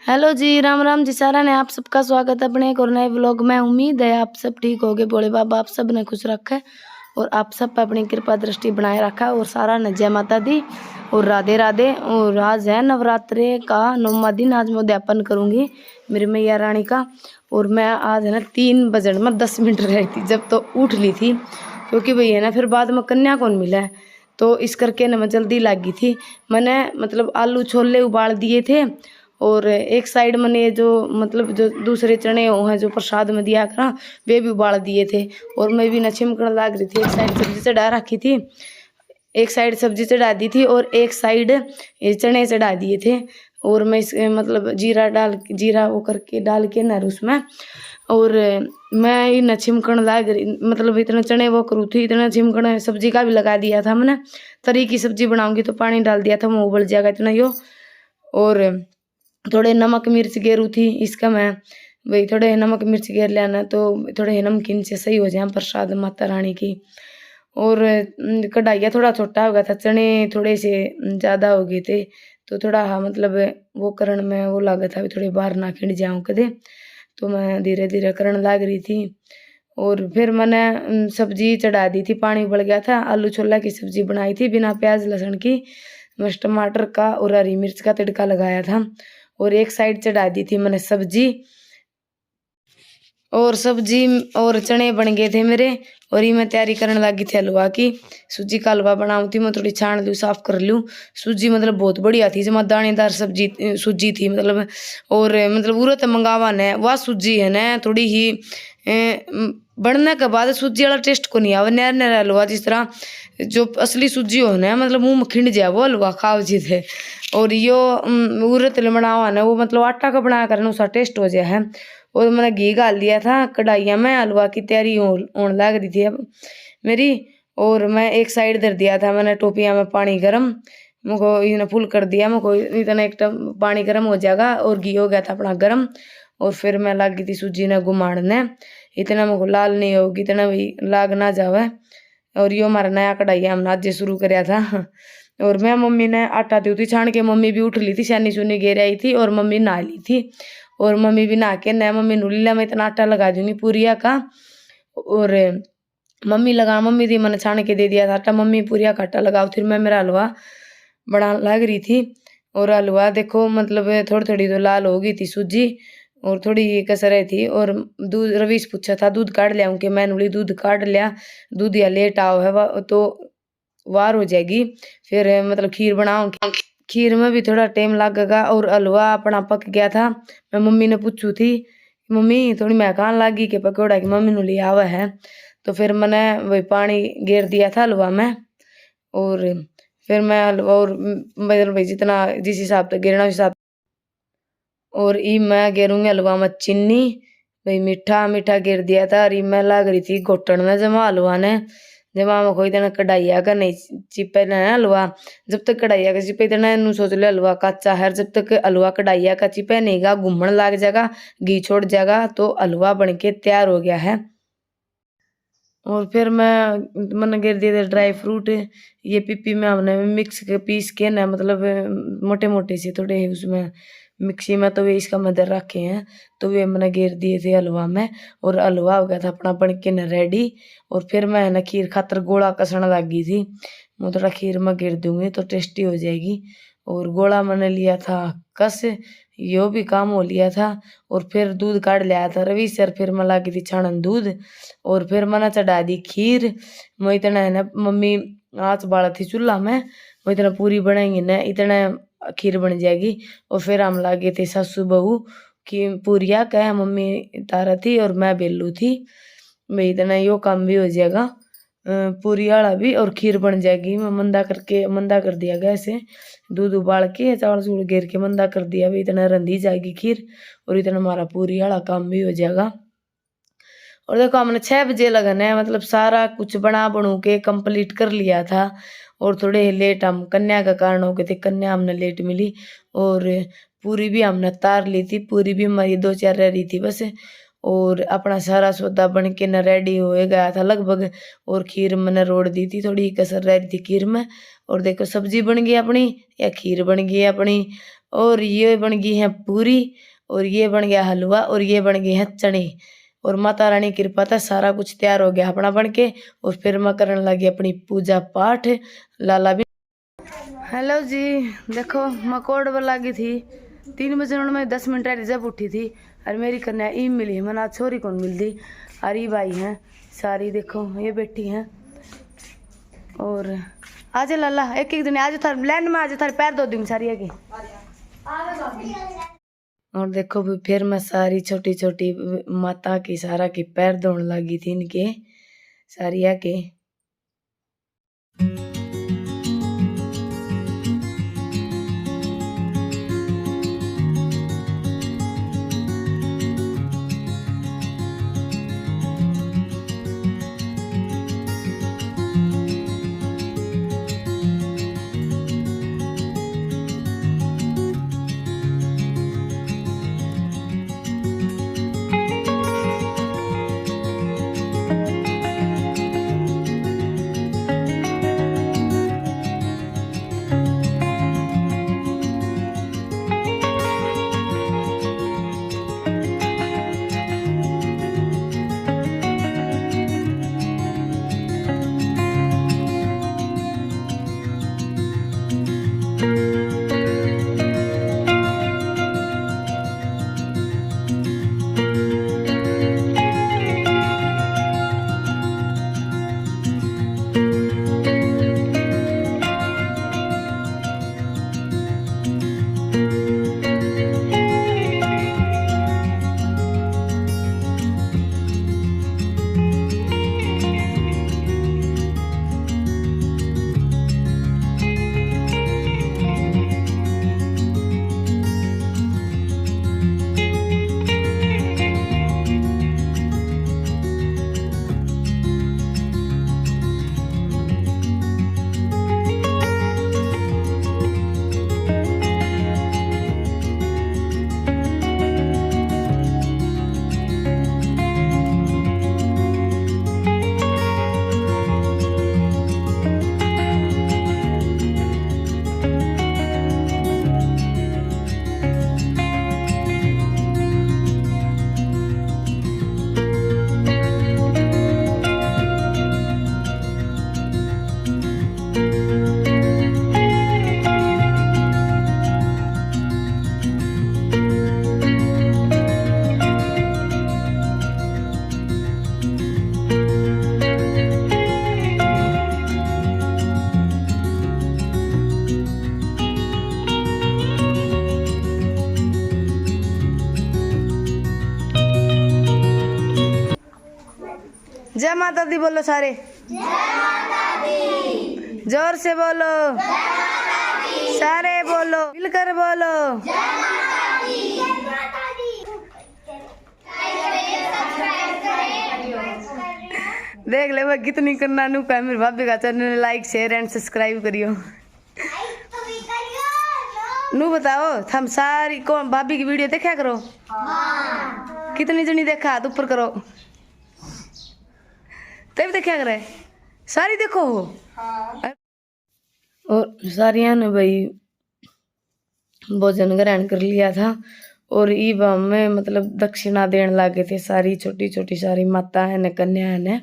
Hello जी, राम राम जी। सारा ने आप सबका स्वागत है अपने एक और नए व्लॉग में। उम्मीद है आप सब ठीक होगे। भोले बाबा आप सब ने खुश रखे और आप सब पे अपनी कृपा दृष्टि बनाए रखा। और सारा ने जय माता दी और राधे राधे। और आज है नवरात्रे का 9वां दिन। आज मैं उद्यापन करूँगी मेरी मैया रानी का। और मैं आज है ना 3 बजे में 10 मिनट रही थी जब तो उठ ली थी, क्योंकि भई है ना फिर बाद में कन्या कौन मिला है, तो इस करके ना मैं जल्दी लगी थी। मैंने मतलब आलू छोले उबाल दिए थे और एक साइड मैंने जो मतलब जो दूसरे चने हैं जो प्रसाद में दिया करा वे भी उबाल दिए थे। और मैं भी न छिमकण लाग रही थी। एक साइड सब्जी चढ़ा रखी थी, एक साइड सब्जी चढ़ा दी थी और एक साइड ये चने चढ़ा दिए थे। और मैं इस मतलब जीरा वो करके डाल के ना उसमें, और मैं इन छिमकण लाग रही मतलब इतना चने वो करूँ थी। इतना छिमकण सब्जी का भी लगा दिया था मैंने। तरी की सब्जी बनाऊंगी तो पानी डाल दिया था, वो उबल जाएगा इतना यो। और थोड़े नमक मिर्च गेरू थी इसका मैं वही थोड़े नमक मिर्च गेर लेना तो थोड़े नमकीन से सही हो जाए प्रसाद माता रानी की। और कढ़ाइया थोड़ा छोटा हो गया था, चने थोड़े से ज़्यादा हो गए थे, तो थोड़ा हाँ मतलब वो करण में वो लगा था थोड़ी बाहर ना खिंड जाऊँ कदे, तो मैं धीरे धीरे करण लाग रही थी। और फिर मैंने सब्जी चढ़ा दी थी, पानी उबल गया था। आलू छोला की सब्जी बनाई थी बिना प्याज लहसुन की, बस टमाटर का और हरी मिर्च का तड़का लगाया था। और एक साइड चढ़ा दी थी मैंने सब्जी, और सब्जी और चने बन गए थे मेरे। और ये मैं तैयारी करने लगी थी हलवा की। सूजी का हलवा बनाऊँ थी मैं, थोड़ी छान लूँ साफ कर लूँ। सूजी मतलब बहुत बढ़िया थी, जमा दानेदार सब्जी सूजी थी मतलब। और मतलब उरत मंगावा ने वह सूजी है ना थोड़ी ही बढ़ने के बाद सूजी वाला टेस्ट को नहीं आवे। नया नया हलवा जिस तरह जो असली सूजी हो ना मतलब मुँह में खिंड जाए वो हलवा खाओ जी थे। और यो उरत बनावा ना वो मतलब आटा का बनाया करना उसका टेस्ट हो जाए है। और मैंने घी डाल दिया था कढ़ाइया में, हलवा की तैयारी होने लग रही थी अब मेरी। और मैं एक साइड धर दिया था मैंने टोपिया में पानी गरम, मुझको इतना फुल कर दिया। मुझको इतना एक पानी गरम हो जाएगा और घी हो गया था अपना गरम। और फिर मैं लग गई थी सूजी ने घुमाड़ने, इतना मुझको लाल नहीं होगी इतना भी लाग ना जावे। और यो हमारा नया कढ़ाइया हमने आज शुरू कराया था। और मैं मम्मी ने आटा दी थी छान के, मम्मी भी उठ ली थी, सैनी सुनी गिर आई थी और मम्मी नहा ली थी। और मम्मी भी नहा के नया मम्मी नुलीला मैं इतना आटा लगा दूंगी पूरिया का। और मम्मी थी मैंने छान के दे दिया था आटा, मम्मी पूरिया का आटा लगाओ। फिर मैं मेरा हलवा बना लग रही थी। और हलवा देखो मतलब थोड़ी थोड़ी तो लाल हो गई थी सूजी और थोड़ी कसर थी। और दूध रवीश पूछा था दूध काट लिया कि मैं नुली दूध काट लिया, दूध या लेट आओ है तो वार हो जाएगी। फिर मतलब खीर बनाऊं, खीर में भी थोड़ा टाइम लगेगा। और हलवा अपना पक गया था। मैं मम्मी ने पूछू थी मम्मी थोड़ी महकान लागी के पकौड़ा की मम्मी ने लिया हुआ है, तो फिर मैंने वही पानी गेर दिया था हलवा में। और फिर मैं हलवा और मतलब भाई जितना जिस हिसाब से गिरना उस हिसाब। और ई मैं गेरूंगी हलवा में चीनी, भाई मीठा मीठा गिर दिया था। और ई मैं लग रही थी घोटन में जमा हलवा ने, जमा में कोई देना कढ़ाइया का नहीं चिपे ना हलवा। जब तक कढ़ाइया का चिपे देना नू सोच ले हलवा कच्चा है, जब तक हलवा कढ़ाइया का चिपे नहीं गा घूमने लग जाएगा घी छोड़ जाएगा तो हलवा बन के तैयार हो गया है। और फिर मैंने गिर दिए थे ड्राई फ्रूट, ये पीपी में हमने मिक्स के पीस के ना मतलब मोटे मोटे से थोड़े उसमें मिक्सी में, तो वे इसका मदर रखे हैं तो वे मैंने गिर दिए थे हलवा में। और हलवा हो गया था अपना बन के न रेडी। और फिर मैं ना खीर खातर गोला कसने लग गई थी, मैं थोड़ा खीर में गिर दूंगी तो टेस्टी हो जाएगी। और गोला मैंने लिया था कस, यो भी काम हो लिया था। और फिर दूध काट लिया था रवि सर, फिर मैं लागी थी छानन दूध। और फिर मैंने चढ़ा दी खीर। मैं इतना है ना मम्मी आँच बाला थी चूल्हा में, वो इतना पूरी बनाएंगे ना इतना खीर बन जाएगी। और फिर हम लागे थे सासू बहू कि पूरिया कह मम्मी तारा थी और मैं बेलू थी, भाई इतना यो काम भी हो जाएगा पूरी वाला भी और खीर बन जाएगी। मैं मंदा कर दिया गैस से, दूध उबाल के चावल चूड़ घेर के मंदा कर दिया, भाई इतना रंधी जाएगी खीर और इतना हमारा पूरी वाला काम भी हो जाएगा। और देखो हमने 6 बजे लगन है मतलब सारा कुछ बना बनू के कंप्लीट कर लिया था। और थोड़े लेट हम कन्या का कारण हो गए थे, कन्या हमने लेट मिली। और पूरी भी हमने तार ली थी, पूरी भी हमारी 2-4 रह रही थी बस। और अपना सारा सौदा बन के न रेडी हो गया था लगभग। और खीर मैंने रोड़ दी थी, थोड़ी कसर रह रही थी खीर में। और देखो सब्जी बन गई अपनी या खीर बन गई अपनी। और ये बन गई है पूरी, और ये बन गया हलवा, और ये बन गए हैं चने। और माता रानी की कृपा था सारा कुछ तैयार हो गया अपना बन के। और फिर मैं करने लगी अपनी पूजा पाठ। लाला भी हेलो जी, देखो मैं कोड लगी थी 3 बजे में 10 मिनट रिजर्व उठी थी। और मेरी कन्या ई मिली है, मैंने छोरी कौन मिलती। और ये भाई हैं सारी, देखो ये बैठी हैं। और आज लाला एक एक दिन आज थार लैंड में आज थारे पैर धो दूंगी सारी है की। और देखो फिर मैं सारी छोटी छोटी माता की सारा की पैर धोने लगी थी इनके सारिया के। जय माता दी बोलो सारे, जय माता दी। जोर से बोलो, जय माता दी। सारे बोलो, मिलकर बोलो, जय माता दी। जय माता दी। देख ले मैं कितनी करना नु का मेरे भाभी का channel like share and subscribe करियो। नु बताओ हम सारी कौन भाभी की वीडियो देखा करो। हाँ। कितनी जनी देखा हाथ ऊपर करो। तब देखा करे सारी देखो। हाँ। और सारिया ने भाई भोजन ग्रहण कर लिया था। और ईब में मतलब दक्षिणा देने लगे थे सारी छोटी छोटी सारी माता है न कन्या है न।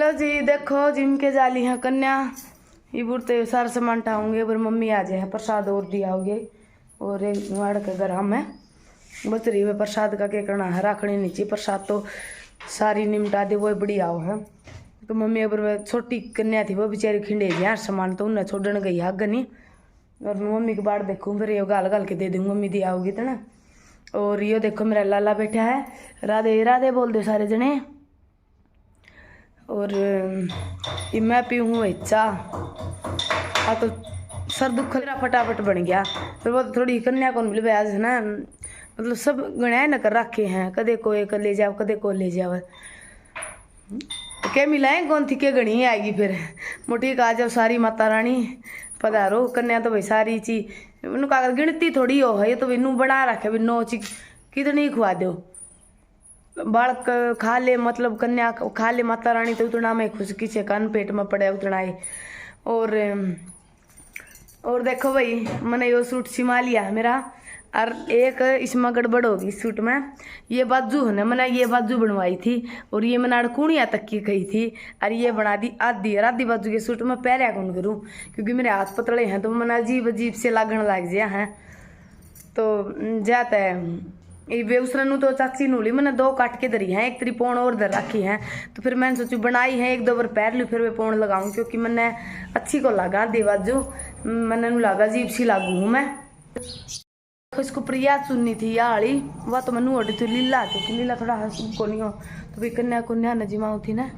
हेलो जी, देखो जिम के जाली है कन्या ये बुरते सारा सामान उठाऊंगे पर मम्मी आ जाए प्रसाद और दिया होगे और एक वाड़ के घर हम है बच रही है प्रसाद का क्या करना है रखनी नीचे प्रसाद तो सारी निमटा दे वो बढ़िया हो है तो मम्मी अगर छोटी कन्या थी वो बेचारी खिंडे यार सामान तो उन्हें छोड़ने गई है गनी और मम्मी के बाढ़ देखूँ फिर ये गाल गाल के दे दूँ मम्मी दी आओगी तो ना। और ये देखो मेरा लाला बैठा है राधे राधे बोल दो सारे जने। और ये मैं पीऊँ चाह तो सर दुख मेरा फटाफट बन गया फिर वो थोड़ी कन्या को मिल आज है ना मतलब सब गणा न कर रखे हैं कदे को एक ले जाओ कदे को ले जाओ क्या मिलाए कौन थी के गणी आएगी फिर मोटी का जब सारी माता रानी पधारो कन्या तो भाई सारी चीज उनका गिनती थोड़ी हो है ये तो इनू बना रखे भी नो चीज कितनी खुआ दो बालक खा ले मतलब कन्या खा ले माता रानी तो उतना में खुश किसे कान पेट में पड़े उतना ही। और देखो भाई मैंने यो सूट सिमा लिया मेरा और एक इसमें गड़बड़ होगी सूट में ये बाजू है ना मैंने ये बाजू बनवाई थी और ये मैंने अड़कूणिया तक की कही थी और ये बना दी आधी और आधी बाजू के सूट में पैर कौन करूँ क्योंकि मेरे हाथ पतले हैं तो मैंने अजीब अजीब से लागण लग गया है तो जाता है ये बेउसरनू तो चाची नूली मैंने दो काट के धरी हैं एक तरी पौन और धर रखी हैं तो फिर मैंने सोचू बनाई है एक दो बार पैर लू फिर मैं पौन लगाऊं क्योंकि मैंने अच्छी को लगा देवाजू मैंने नू लगा अजीब सी लागू हूँ मैं। इसको प्रिया चुननी थी याली वह तो मैनू ओडी थी लीला क्योंकि लीला थोड़ा हंस को नहीं हो तो भाई कन्या कुन्या नजीमा थी ना